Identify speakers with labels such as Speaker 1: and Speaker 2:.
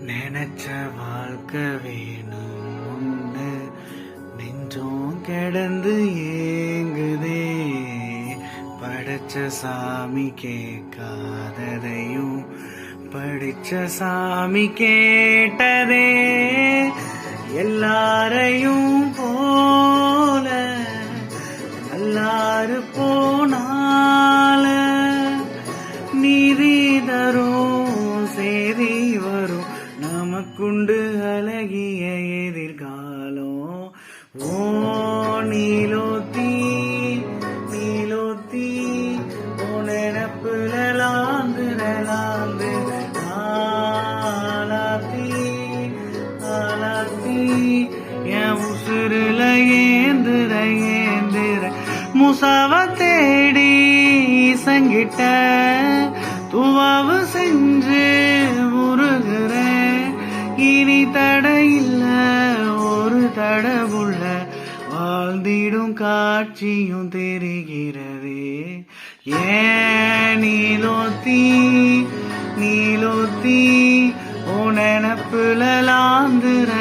Speaker 1: நினைச்ச வாழ்க்கை வேணும் ஒண்ணு நெஞ்சம் கிடந்து ஏங்குதே. படைச்ச சாமி கேட்காததையும் படிச்ச சாமி கேட்டதே. எல்லாரையும் போல நல்லாரு போனால நீதி தரும் சேதி வரும் நமக்குண்டு அழகிய எதிர்காலம். ஓ நீலோத்தி நீலோத்தி ஓ நினப்புல லாந்து லாந்து ஆலாத்தி ஆலாத்தி என் உசுருல ஏந்துற ஏந்துற முசாவ தேடி சங்கிட்ட துவாவு செஞ்சு முருகிறேன். இனி தடையில்ல ஒரு தடவுள்ள வாழ்ந்திடும் காட்சியும் தெரிகிறதே. ஏன் நீலோத்தி நீலோத்தி ஓ நினப்புல லாந்துற